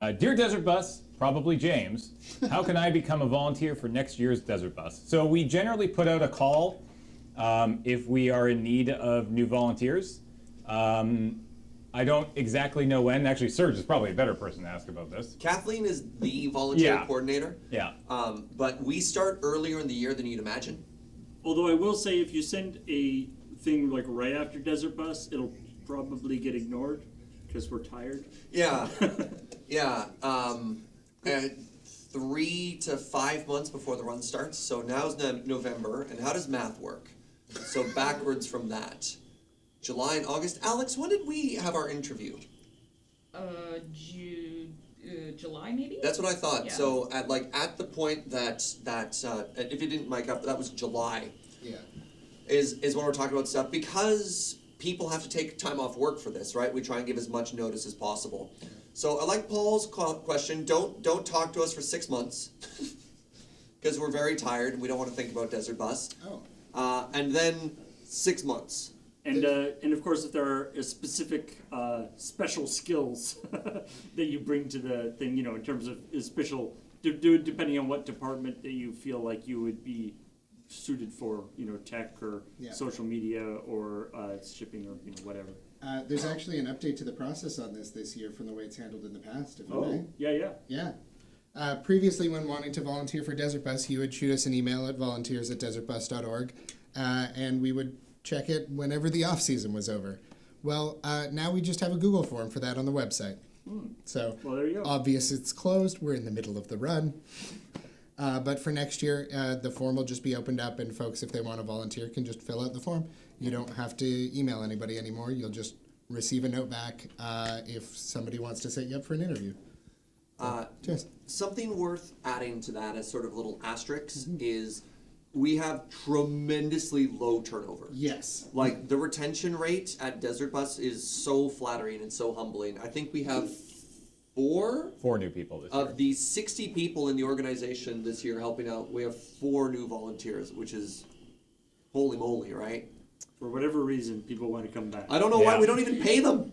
Dear Desert Bus, probably James, how can I become a volunteer for next year's Desert Bus? So we generally put out a call if we are in need of new volunteers. I don't exactly know when. Actually, Serge is probably a better person to ask about this. Kathleen is the volunteer Yeah. coordinator. Yeah. But we start earlier in the year than you'd imagine. Although I will say, if you send a thing like right after Desert Bus, it'll probably get ignored because we're tired. Yeah. Yeah. 3 to 5 months before the run starts. So now's November. And how does math work? So backwards from that. July and August. Alex, when did we have our interview? July maybe? That's what I thought. Yeah. So at the point that if you didn't mic up, that was July. Yeah. Is when we're talking about stuff because people have to take time off work for this, right? We try and give as much notice as possible. So I like Paul's question. Don't talk to us for 6 months because we're very tired and we don't want to think about Desert Bus. Oh. And then 6 months. And of course, if there are specific special skills that you bring to the thing, in terms of special, depending on what department that you feel like you would be suited for, tech or social media or shipping or whatever. There's actually an update to the process on this year from the way it's handled in the past, if you may. Yeah. Yeah. Previously, when wanting to volunteer for Desert Bus, you would shoot us an email at volunteers@desertbus.org, and we would check it whenever the off-season was over. Well, now we just have a Google form for that on the website. So, well, there you go. Obvious it's closed. We're in the middle of the run. But for next year, the form will just be opened up, and folks, if they want to volunteer, can just fill out the form. You don't have to email anybody anymore. You'll just receive a note back if somebody wants to set you up for an interview. Cheers. Something worth adding to that as sort of little asterisks is we have tremendously low turnover. Yes. Like the retention rate at Desert Bus is so flattering and so humbling. I think we have four new people this year. Of the 60 people in the organization this year helping out, we have 4 new volunteers, which is holy moly, right? For whatever reason, people want to come back. I don't know why we don't even pay them.